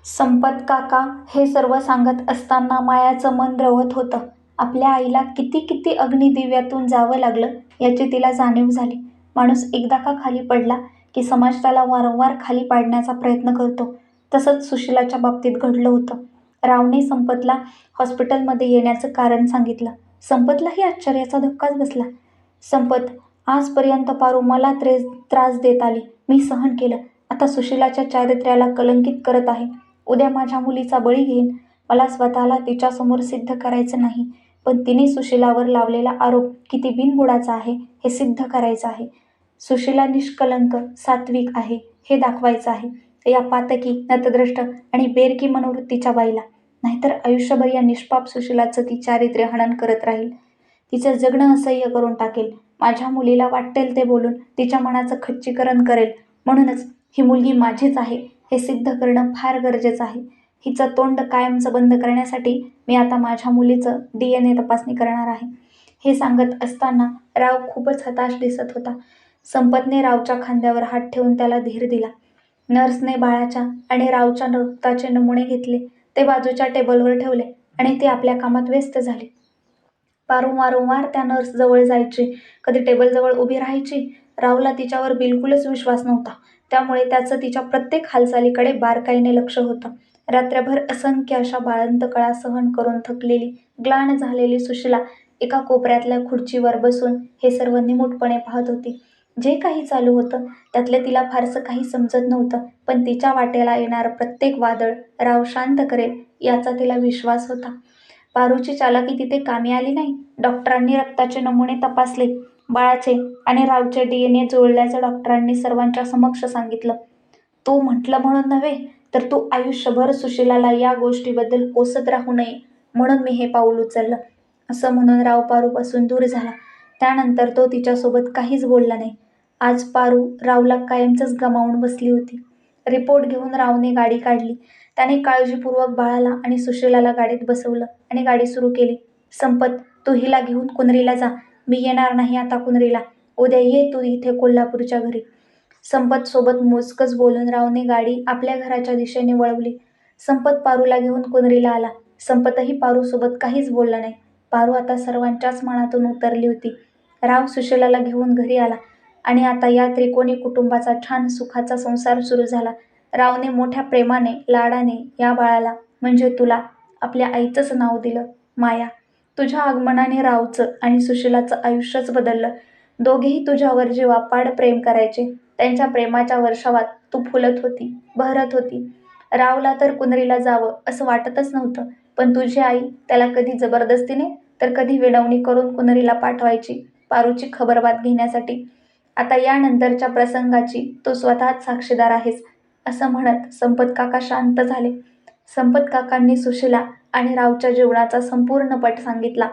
संपत काका हे सर्व सांगत असताना मायाचं मन रवत होतं. आपल्या आईला किती किती अग्निदिव्यातून जावं लागलं याची तिला जाणीव झाली. माणूस एकदा का खाली पडला की समाज त्याला वारंवार खाली पाडण्याचा प्रयत्न करतो. तसंच सुशिलाच्या बाबतीत घडलं होतं. रावने संपतला हॉस्पिटलमध्ये येण्याचं कारण सांगितलं. संपतलाही आश्चर्याचा धक्काच बसला. संपत, आजपर्यंत पारू मला त्रास देत आली. मी सहन केलं. आता सुशिलाच्या चारित्र्याला कलंकित करत आहे. उद्या माझ्या मुलीचा बळी घेईन. मला स्वतःला तिच्यासमोर सिद्ध करायचं नाही, पण तिने सुशिलावर लावलेला आरोप किती बिनबुडाचा आहे हे सिद्ध करायचं आहे. सुशिला निष्कलंक, सात्विक आहे हे दाखवायचं आहे या पातकी, नतद्रष्ट आणि बेरकी मनोवृत्तीच्या बाईला. नाहीतर आयुष्यभर या निष्पाप सुशिलाचं ती चारित्र्य हनन करत राहील. तिचं जगणं असह्य करून टाकेल. माझ्या मुलीला वाटेल ते बोलून तिच्या मनाचं खच्चीकरण करेल. म्हणूनच ही मुलगी माझीच आहे हे सिद्ध करणं फार गरजेचं आहे. हिचं तोंड कायमचं बंद करण्यासाठी मी आता माझ्या मुलीचं DNA तपासणी करणार आहे. हे सांगत असताना राव खूपच हताश दिसत होता. संपतने रावच्या खांद्यावर हात ठेवून त्याला धीर दिला. नर्सने बाळाच्या आणि रावच्या रक्ताचे नमुने घेतले. ते बाजूच्या टेबलवर ठेवले आणि ती आपल्या कामात व्यस्त झाली. पारू वारंवार त्या नर्स जवळ जायची, कधी टेबलजवळ उभी राहायची. रावला तिच्यावर बिलकुलच विश्वास नव्हता. त्यामुळे त्याचं तिच्या प्रत्येक हालचालीकडे बारकाईने लक्ष होतं. रात्रभर असंख्य अशा बाळंत कळा सहन करून थकलेली, ग्लान झालेली सुशिला एका कोपऱ्यातल्या खुर्चीवर बसून हे सर्व निमूटपणे पाहत होती. जे काही चालू होतं त्यातलं तिला फारसं काही समजत नव्हतं, पण तिच्या वाटेला येणारं प्रत्येक वादळ राव शांत करेल याचा तिला विश्वास होता. पारूची चालाकी तिथे कामी आली नाही. डॉक्टरांनी रक्ताचे नमुने तपासले. बाळाचे आणि रावचे DNA जुळल्याचं डॉक्टरांनी सर्वांच्या समक्ष सांगितलं. तू म्हटलं म्हणून नव्हे, तर तू आयुष्यभर सुशिलाला या गोष्टीबद्दल कोसत राहू नये म्हणून मी हे पाऊल उचललं, असं म्हणून राव पारूपासून दूर झाला. त्यानंतर तो तिच्यासोबत काहीच बोलला नाही. आज पारू रावला कायमचंच गमावून बसली होती. रिपोर्ट घेऊन रावने गाडी काढली. त्याने काळजीपूर्वक बाळाला आणि सुशिलाला गाडीत बसवलं आणि गाडी सुरू केली. संपत, तू हिला घेऊन कुनरीला जा. मी येणार नाही आता कुनरीला. उद्या ये तू इथे कोल्हापूरच्या घरी. संपत सोबत मोजकंच बोलून रावने गाडी आपल्या घराच्या दिशेने वळवली. संपत पारूला घेऊन कुनरीला आला. संपतही पारूसोबत काहीच बोलला नाही. पारू आता सर्वांच्याच मनातून उतरली होती. राव सुशिलाला घेऊन घरी आला आणि आता या त्रिकोणी कुटुंबाचा छान सुखाचा संसार सुरू झाला. रावने मोठ्या प्रेमाने, लाडाने या बाळाला, म्हणजे तुला, आपल्या आईचंच नाव दिलं, माया. तुझ्या आगमनाने रावचं आणि सुशिलाचं आयुष्यच बदललं. दोघेही तुझ्यावर जीवापाड प्रेम करायचे. त्यांच्या प्रेमाच्या वर्षावात तू फुलत होती, बहरत होती. रावला तर कुनरीला जावं असं वाटतच नव्हतं, पण तुझी आई त्याला कधी जबरदस्तीने तर कधी विनवणी करून कुनरीला पाठवायची पारूची खबरबात घेण्यासाठी. आता यानंतरच्या प्रसंगाची तू स्वतःच साक्षीदार आहेस, असं म्हणत संपत काका शांत झाले. संपत काकांनी सुशिला आणि रावच्या जीवनाचा संपूर्ण पट सांगितला.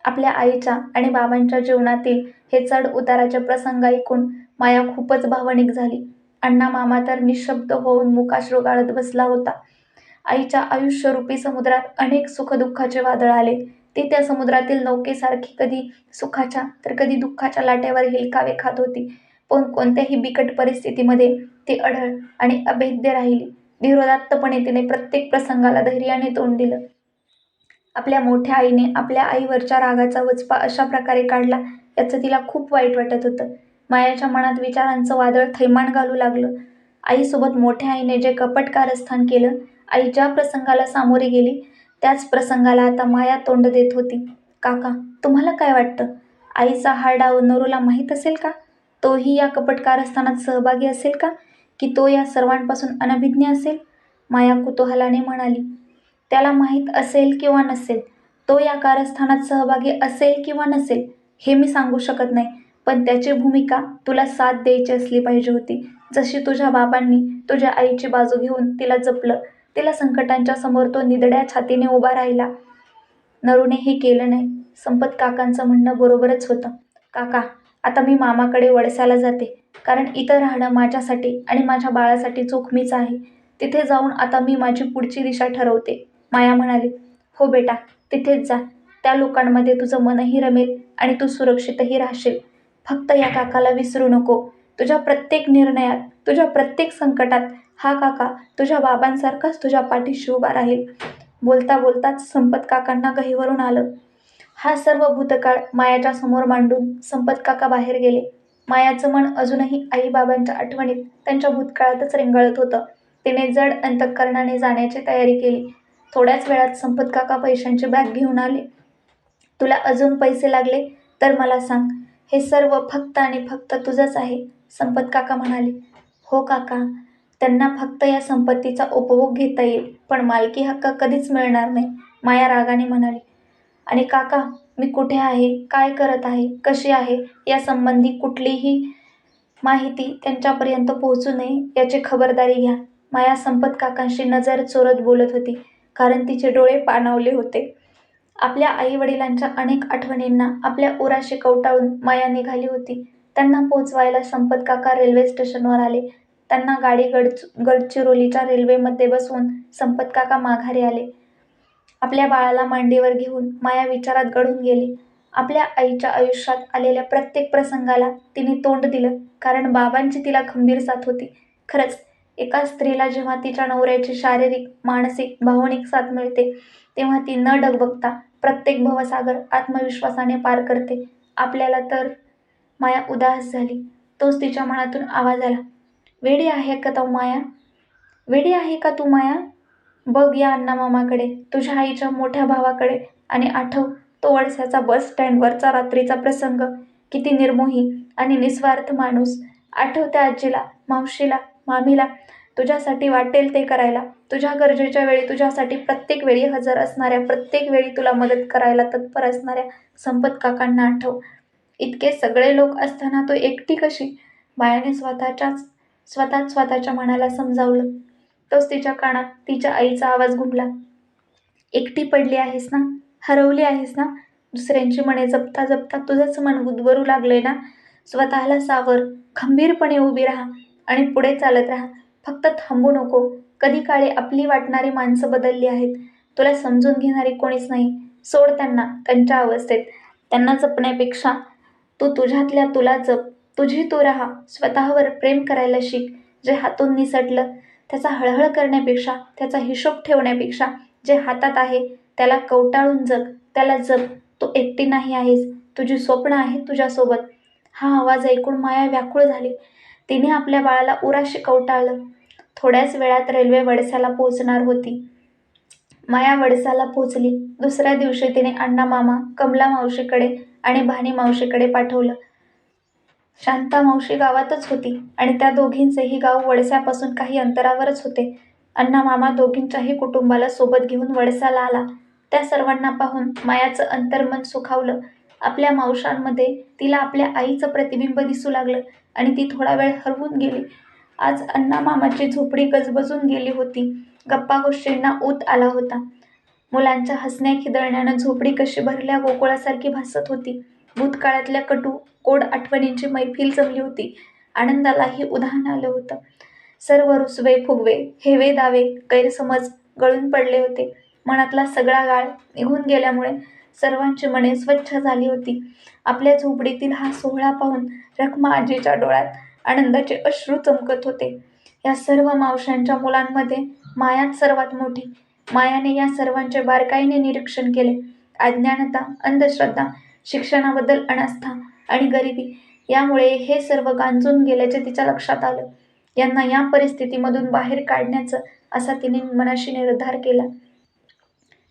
आपल्या आईच्या आणि बाबांच्या जीवनातील हे चढ उताराचे प्रसंग ऐकून माया खूपच भावनिक झाली. अण्णा मामा तर निशब्द होऊन मुकाश्रू गाळत बसला होता. आईच्या आयुष्यरूपी समुद्रात अनेक सुखदुःखाचे वादळ आले. ती त्या समुद्रातील नौकेसारखी कधी सुखाच्या तर कधी दुःखाच्या लाटेवर हेलकावे खात होती. पण कोणत्याही बिकट परिस्थितीमध्ये ती अढळ आणि अभेद्य राहिली. धीरोदात्तपणे तिने प्रत्येक प्रसंगाला धैर्याने तोंड दिलं. आपल्या मोठ्या आईने आपल्या आईवरच्या रागाचा वचपा अशा प्रकारे काढला याचं तिला खूप वाईट वाटत होतं. मायाच्या मनात विचारांचं वादळ थैमान घालू लागलं. आईसोबत मोठ्या आईने जे कपट कारस्थान केलं, आई ज्या प्रसंगाला सामोरी गेली त्याच प्रसंगाला आता माया तोंड देत होती. काका, तुम्हाला काय वाटतं? आईचा हा डाव नरूला माहीत असेल का? तोही या कपट कारस्थानात सहभागी असेल का? की तो या सर्वांपासून अनभिज्ञ असेल? माया कुतूहलाने म्हणाली. त्याला माहीत असेल किंवा नसेल, तो या कारस्थानात सहभागी असेल किंवा नसेल, हे मी सांगू शकत नाही. पण त्याची भूमिका तुला साथ द्यायची असली पाहिजे होती. जशी तुझ्या बाबांनी तुझ्या आईची बाजू घेऊन तिला जपलं, तिला संकटांच्या समोर तो निधड्या छातीने उभा राहिला. नरूने हे केलं नाही. संपत काकांचं म्हणणं बरोबरच होतं. काका, आता मी मामाकडे वडसाला जाते, कारण इथं राहणं माझ्यासाठी आणि माझ्या बाळासाठी जोखमीचं आहे. तिथे जाऊन आता मी माझी पुढची दिशा ठरवते. माया म्हणाली. हो बेटा, तिथेच जा. त्या लोकांमध्ये तुझं मनही रमेल आणि तू सुरक्षितही राहशील. फक्त या काकाला विसरू नको. तुझ्या प्रत्येक निर्णयात, तुझ्या प्रत्येक संकटात हा काका तुझ्या बाबांसारखाच तुझ्या पाठीशी उभा राहील. बोलता बोलताच संपत काकांना गहिवरून आलं. हा सर्व भूतकाळ मायाच्या समोर मांडून संपत काका बाहेर गेले. मायाचं मन अजूनही आई-बाबांच्या आठवणीत त्यांच्या भूतकाळातच रेंगाळत होतं. तिने जड अंतःकरणाने जाण्याची तयारी केली. थोड्याच वेळात संपत काका पैशांची बॅग घेऊन आले. तुला अजून पैसे लागले तर मला सांग. हे सर्व फक्त आणि फक्त तुझंच आहे, संपत काका म्हणाले. हो काका, त्यांना फक्त या संपत्तीचा उपभोग घेता येईल, पण मालकी हक्क कधीच मिळणार नाही, माया रागाने म्हणाली. आणि काका, मी कुठे आहे, काय करत आहे, कशी आहे यासंबंधी कुठलीही माहिती त्यांच्यापर्यंत पोहोचू नये याची खबरदारी घ्या. माया संपत काकांशी नजर चोरत बोलत होती, कारण तिचे डोळे पाणावले होते. आपल्या आई-वडिलांच्या अनेक आठवणींना आपल्या उराशी कवटाळून माया निघाली होती. त्यांना पोचवायला संपत काका रेल्वे स्टेशनवर आले. त्यांना गाडी गडचिरोलीच्या रेल्वेमध्ये बसवून संपत काका माघारी आले. आपल्या बाळाला मांडीवर घेऊन माया विचारात गढून गेली. आपल्या आईच्या आयुष्यात आलेल्या प्रत्येक प्रसंगाला तिने तोंड दिलं, कारण बाबांची तिला खंबीर साथ होती. खरंच, एका स्त्रीला जेव्हा तिच्या नवऱ्याची शारीरिक, मानसिक, भावनिक साथ मिळते, तेव्हा ती न डगमगता प्रत्येक भवसागर आत्मविश्वासाने पार करते. आपल्याला तर माया उदास झाली. तोच तिच्या मनातून आवाज आला. वेडी आहे का तू माया? वेडी आहे का तू माया? बघ या अण्णामामाकडे, तुझ्या आईच्या मोठ्या भावाकडे, आणि आठव तो वळसाचा बस स्टँडवरचा रात्रीचा प्रसंग. किती निर्मोही आणि निस्वार्थ माणूस. आठव त्या आजीला, मावशीला, मामीला, तुझ्यासाठी वाटेल ते करायला, तुझ्या गरजेच्या वेळी तुझ्यासाठी प्रत्येक वेळी हजर असणाऱ्या, प्रत्येक वेळी तुला मदत करायला तत्पर असणाऱ्या संपत काकांना आठव. इतके सगळे लोक असताना तू एकटी कशी? मायाने स्वतःच स्वतःच्या मनाला समजावलं. तोच तिच्या कानात तिच्या आईचा आवाज घुमला. एकटी पडली आहेस ना, हरवली आहेस ना, दुसऱ्यांची मने जपता जपता तुझंच मन गुदमरू लागलंय ना. स्वतःला सावर, खंबीरपणे उभी राहा आणि पुढे चालत राहा. फक्त थांबू नको. कधी काळी आपली वाटणारी माणसं बदलली आहेत. तुला समजून घेणारी कोणीच नाही. सोड त्यांना त्यांच्या अवस्थेत. त्यांना जपण्यापेक्षा तू तुझ्यातल्या तुला जप. तुझी तू राहा. स्वतःवर प्रेम करायला शिक. जे हातून निसटलं त्याचा हळहळ करण्यापेक्षा, त्याचा हिशोब ठेवण्यापेक्षा, जे हातात आहे त्याला कवटाळून जग, त्याला जप. तू एकटी नाही आहेस. तुझी स्वप्न आहेत तुझ्यासोबत. हा आवाज ऐकून माया व्याकुळ झाली. तिने आपल्या बाळाला उराशी कवटाळलं. थोड्याच वेळात रेल्वे वडसाला पोहोचणार होती. माया वडसाला पोहोचली. दुसऱ्या दिवशी तिने अण्णा मामा, कमला मावशीकडे आणि भानी मावशीकडे पाठवलं. शांता मावशी गावातच होती आणि त्या दोघींचेही गाव वडसापासून काही अंतरावरच होते. अण्णा मामा दोघींच्याही कुटुंबाला सोबत घेऊन वडसाला आला. त्या सर्वांना पाहून मायाचं अंतर्मन सुखावलं. आपल्या मावशांमध्ये तिला आपल्या आईचं प्रतिबिंब दिसू लागलं आणि ती थोडा वेळ हरवून गेली. आज अण्णा मामाची झोपडी गजबजून गेली होती. गप्पा गोष्टींना ऊत आला होता. मुलांच्या हसण्या खिदळण्यानं झोपडी कशी भरल्या गोकुळासारखी भासत होती. भूतकाळातल्या कटू गोड आठवणींची मैफिल जमली होती. आनंदालाही उधाण आलं होतं. सर्व रुसवे फुगवे, हेवे दावे, गैरसमज गळून पडले होते. मनातला सगळा गाळ निघून गेल्यामुळे सर्वांची मने स्वच्छ झाली होती. आपल्या झोपडीतील हा सोहळा पाहून रखमा आजीच्या डोळ्यात आनंदाचे अश्रू चमकत होते. या सर्व मावशांच्या मुलांमध्ये मायाच सर्वात मोठी. मायाने या सर्वांचे बारकाईने निरीक्षण केले. अज्ञानता, अंधश्रद्धा, शिक्षणाबद्दल अनास्था आणि गरिबी यामुळे हे सर्व गांजून गेल्याचे तिच्या लक्षात आलं. यांना या परिस्थितीमधून बाहेर काढण्याचं असा तिने मनाशी निर्धार केला.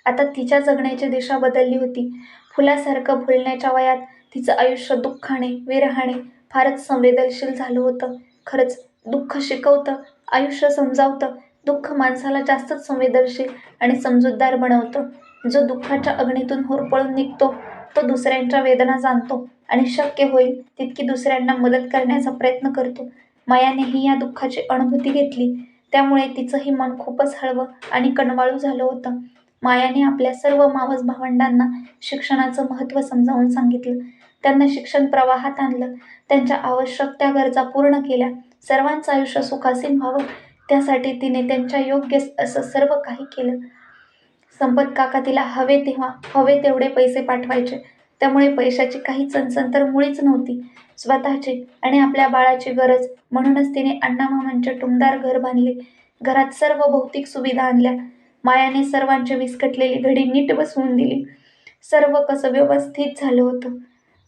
आता तिच्या जगण्याची दिशा बदलली होती. फुलासारखं फुलण्याच्या वयात तिचं आयुष्य दुःखाने, विरहाने फारच संवेदनशील झालं होतं. खरंच, दुःख शिकवतं, आयुष्य समजावतं. दुःख माणसाला जास्तच संवेदनशील आणि समजूतदार बनवतं. जो दुःखाच्या अग्नीतून होरपळून निघतो तो दुसऱ्यांच्या वेदना जाणतो आणि शक्य होईल तितकी दुसऱ्यांना मदत करण्याचा प्रयत्न करतो. मायानेही या दुःखाची अनुभूती घेतली. त्यामुळे तिचंही मन खूपच हळवं आणि कणवाळू झालं होतं. मायाने आपल्या सर्व मावस भावंडांना शिक्षणाचं महत्त्व समजावून सांगितलं. त्यांना शिक्षण प्रवाहात आणलं. त्यांच्या आवश्यक त्या गरजा पूर्ण केल्या. सर्वांचं आयुष्य सुखासीन व्हावं त्यासाठी तिने त्यांच्या योग्य असं सर्व काही केलं. संपत काका तिला हवे तेव्हा हवे तेवढे पैसे पाठवायचे. त्यामुळे पैशाची काही चणचण तर मुळीच नव्हती. स्वतःची आणि आपल्या बाळाची गरज म्हणूनच तिने अण्णामामांचे टुमदार घर बांधले. घरात सर्व भौतिक सुविधा आणल्या. मायाने सर्वांची विस्कटलेली घडी नीट बसवून दिली. सर्व कसं व्यवस्थित झालं होतं.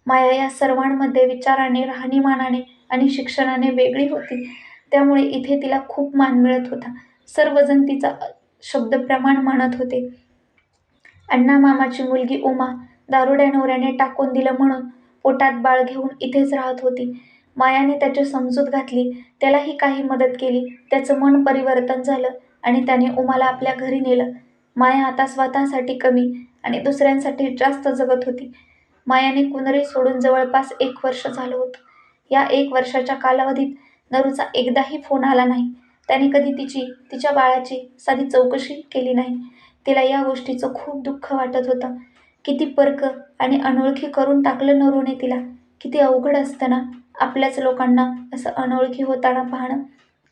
माया या सर्वांमध्ये विचाराने, राहणीमानाने आणि शिक्षणाने वेगळी होती. त्यामुळे इथे तिला खूप मान मिळत होता. सर्वजण तिचा शब्दप्रमाण मानत होते. अण्णामामाची मुलगी उमा दारुड्या नवऱ्याने टाकून दिलं म्हणून पोटात बाळ घेऊन इथेच राहत होती. मायाने त्याची समजूत घातली, त्यालाही काही मदत केली. त्याचं मन परिवर्तन झालं आणि त्याने उमाला आपल्या घरी नेलं. माया आता स्वतःसाठी कमी आणि दुसऱ्यांसाठी जास्त जगत होती. मायाने कुनरी सोडून जवळपास 1 वर्ष झालं होतं. या 1 वर्षाच्या कालावधीत नरूचा एकदाही फोन आला नाही. त्याने कधी तिच्या बाळाची साधी चौकशी केली नाही. तिला या गोष्टीचं खूप दुःख वाटत होतं. किती परक आणि अनोळखी करून टाकलं नरूने तिला. किती अवघड असतं ना आपल्याच लोकांना असं अनोळखी होताना पाहणं.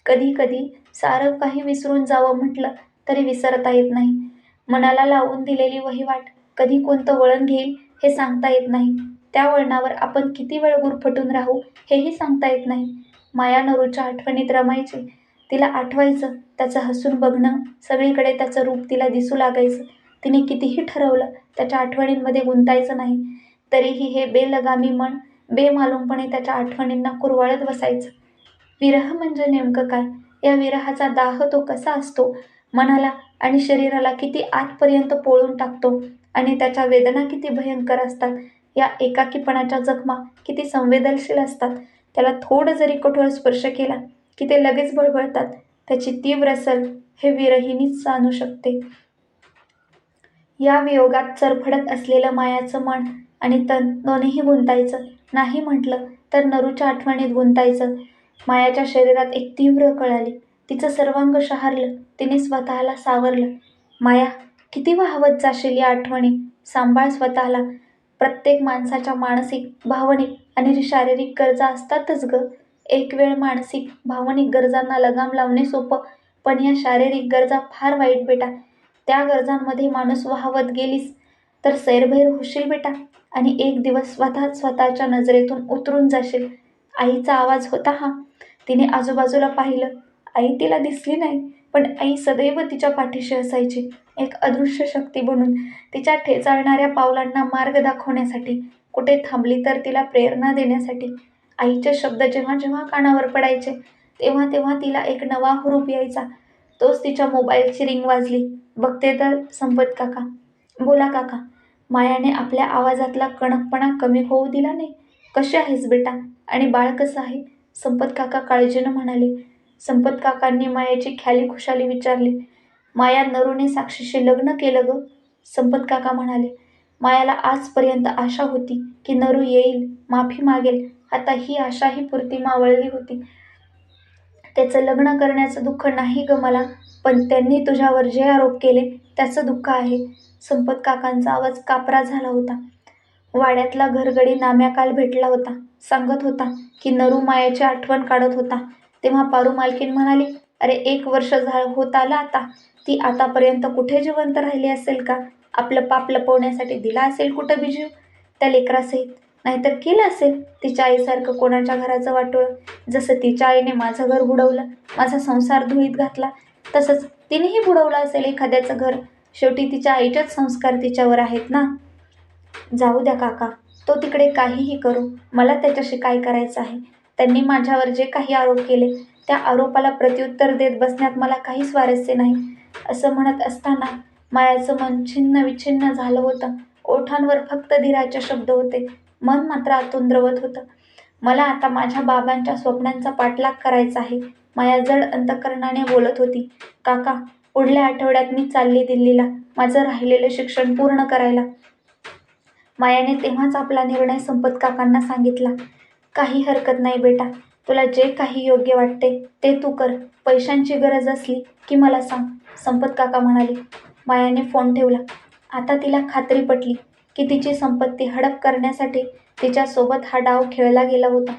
कधी कधी सारं काही विसरून जावं म्हटलं तरी विसरता येत नाही. मनाला लावून दिलेली वहिवाट कधी कोणतं वळण घेईल हे सांगता येत नाही. त्या वळणावर आपण किती वेळ गुरफटून राहू हेही सांगता येत नाही. माया नरूच्या आठवणीत रमायची. तिला आठवायचं, त्याचं हसून बघणं, सगळीकडे त्याचं रूप तिला दिसू लागायचं. तिने कितीही ठरवलं त्याच्या आठवणींमध्ये गुंतायचं नाही, तरीही हे बेलगामी मन बेमालूमपणे त्याच्या आठवणींना कुरवाळत बसायचं. विरह म्हणजे नेमकं काय? या विरहाचा दाह तो कसा असतो? मनाला आणि शरीराला किती आतपर्यंत पोळून टाकतो आणि त्याच्या वेदना किती भयंकर असतात. या एकाकीपणाच्या जखमा किती संवेदनशील असतात. त्याला थोडं जरी कठोर स्पर्श केला की ते लगेच बळबळतात. त्याची तीव्र असल हे विरहिणीच जाणू शकते. या वियोगात चरफडत असलेलं मायाचं मन आणि तन दोन्हीही गुंतायचं. नाही म्हटलं तर नरूच्या आठवणीत गुंतायचं. मायाच्या शरीरात एक तीव्र कळ आली. तिचं सर्वांग शहारलं. तिने स्वतःला सावरलं. माया, किती वाहवत जाशील या आठवणी? सांभाळ स्वतःला. प्रत्येक माणसाच्या मानसिक, भावनिक आणि शारीरिक गरजा असतातच ग. एक वेळ मानसिक, भावनिक गरजांना लगाम लावणे सोपं, पण या शारीरिक गरजा फार वाईट बेटा. त्या गरजांमध्ये माणूस वाहवत गेलीस तर सैरभैर होशील बेटा आणि एक दिवस स्वतःच्या नजरेतून उतरून जाशील. आईचा आवाज होता हा. तिने आजूबाजूला पाहिलं. आई तिला दिसली नाही, पण आई सदैव तिच्या पाठीशी असायची, एक अदृश्य शक्ती बनून, तिच्या ठेचाळणाऱ्या पावलांना मार्ग दाखवण्यासाठी, कुठे थांबली तर तिला प्रेरणा देण्यासाठी. आईचे शब्द जेव्हा जेव्हा कानावर पडायचे तेव्हा तेव्हा तिला एक नवा हुरूप यायचा. तोच तिच्या मोबाईलची रिंग वाजली. बघते तर संपत काका. बोला काका. मायाने आपल्या आवाजातला कणकपणा कमी होऊ दिला नाही. कशी आहेस बेटा? आणि बाळ कसं आहे? संपत काका काळजीनं म्हणाले. संपत काकांनी मायाची ख्याली खुशाली विचारली. माया नरूने साक्षीशी लग्न केलं ग? संपत काका म्हणाले. मायाला आजपर्यंत आशा होती की नरू येईल, माफी मागेल. आता ही आशाही पुरती मावळली होती. त्याचं लग्न करण्याचं दुःख नाही ग मला, पण त्यांनी तुझ्यावर जे आरोप केले त्याचं दुःख आहे. संपत काकांचा आवाज कापरा झाला होता. वाड्यातला घरगडी नाम्या काल भेटला होता. सांगत होता की नरू मायाची आठवण काढत होता. तेव्हा पारू मालकीण म्हणाली, अरे 1 वर्ष होत आलं आता. ती आतापर्यंत कुठे जिवंत राहिली असेल का? आपलं पाप लपवण्यासाठी दिला असेल कुठं बिजीव त्या लेकरासहित. नाहीतर केलं असेल तिच्या आईसारखं कोणाच्या घराचं वाटोळं. जसं तिच्या आईने माझं घर बुडवलं, माझा संसार धुळीत घातला, तसंच तिनेही बुडवलं असेल एखाद्याचं घर. शेवटी तिच्या आईचेच संस्कार तिच्यावर आहेत ना. जाऊ द्या काका, तो तिकडे काहीही करू. मला त्याच्याशी काय करायचं आहे? त्यांनी माझ्यावर जे काही आरोप केले त्या आरोपाला प्रत्युत्तर देत बसण्यात मला काही स्वारस्य नाही. असं म्हणत असताना मायाचं मन छिन्न विछिन्न झालं होतं. ओठांवर फक्त धीराचे शब्द होते. मन मात्र आतून द्रवत होतं. मला आता माझ्या बाबांच्या स्वप्नांचा पाठलाग करायचा आहे, माया जड अंतःकरणाने बोलत होती. काका, पुढल्या आठवड्यात मी चालली दिल्लीला, माझं राहिलेलं शिक्षण पूर्ण करायला. मायाने तेव्हाच आपला निर्णय संपत काकांना सांगितला. काही हरकत नाही बेटा, तुला जे काही योग्य वाटते ते तू कर. पैशांची गरज असली की मला सांग, संपत काका म्हणाले. मायाने फोन ठेवला. आता तिला खात्री पटली की तिची संपत्ती हडप करण्यासाठी तिच्यासोबत हा डाव खेळला गेला होता.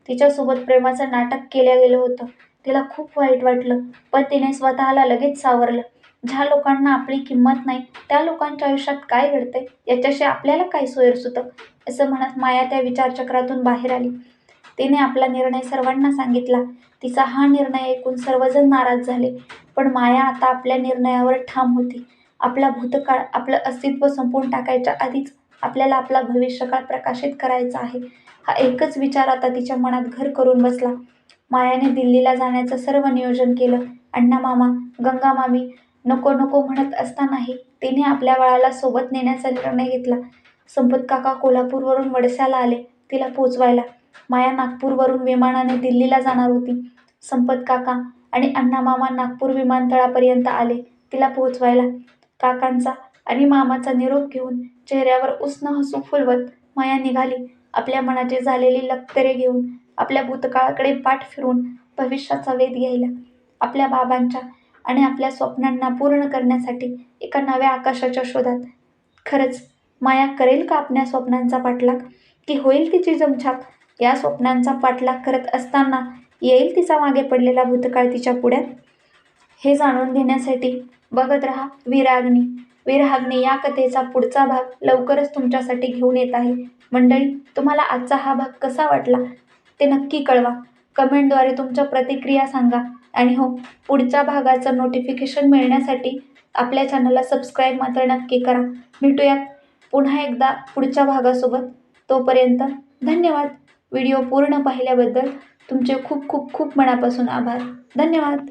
तिच्यासोबत प्रेमाचं नाटक केलं गेलं होतं. तिला खूप वाईट वाटलं, पण तिने स्वतःला लगेच सावरलं. ज्या लोकांना आपली किंमत नाही त्या लोकांच्या आयुष्यात काय घडते याच्याशी आपल्याला काय सोयर सुतं, असं म्हणत माया त्या विचारचक्रातून बाहेर आली. तिने आपला निर्णय सर्वांना सांगितला. तिचा हा निर्णय ऐकून सर्वजण नाराज झाले, पण माया आता आपल्या निर्णयावर ठाम होती. आपला भूतकाळ, आपलं अस्तित्व संपवून टाकायच्या आधीच आपल्याला आपला भविष्यकाळ प्रकाशित करायचा आहे, हा एकच विचार आता तिच्या मनात घर करून बसला. मायाने दिल्लीला जाण्याचं सर्व नियोजन केलं. अण्णा मामा, गंगा मामी नको नको म्हणत असतानाही तिने आपल्या बाळाला सोबत नेण्याचा निर्णय घेतला. संपत काका कोल्हापूरवरून वडसाला आले तिला पोचवायला. माया नागपूरवरून विमानाने दिल्लीला जाणार होती. संपत काका आणि अण्णा मामा नागपूर विमानतळापर्यंत आले तिला पोहोचवायला. काकांचा आणि मामाचा निरोप घेऊन चेहऱ्यावर उष्ण हसू फुलवत माया निघाली. आपल्या मनाची झालेली लक्तरे घेऊन, आपल्या भूतकाळाकडे पाठ फिरून भविष्याचा वेध घ्यायला, आपल्या बाबांच्या आणि आपल्या स्वप्नांना पूर्ण करण्यासाठी एका नव्या आकाशाच्या शोधात. खरंच माया करेल का आपल्या स्वप्नांचा पाठलाग, की होईल तिची जमछाक? या स्वप्नांचा पाठलाग करत असताना येईल तिचा मागे पडलेला भूतकाळ तिच्या पुढ्यात? हे जाणून घेण्यासाठी बघत रहा वीराग्नी. वीरहाग्नी या कथेचा पुढचा भाग लवकरच तुमच्यासाठी घेऊन येत आहे. मंडळी, तुम्हाला आजचा हा भाग कसा वाटला ते नक्की कळवा. कमेंटद्वारे तुमच्या प्रतिक्रिया सांगा. आणि हो, पुढच्या भागाचं नोटिफिकेशन मिळण्यासाठी आपल्या चॅनलला सबस्क्राईब मात्र नक्की करा. भेटूयात पुन्हा एकदा पुढच्या भागासोबत. तोपर्यंत धन्यवाद. व्हिडिओ पूर्ण पाहिल्याबद्दल तुमचे खूप खूप खूप मनापासून आभार. धन्यवाद.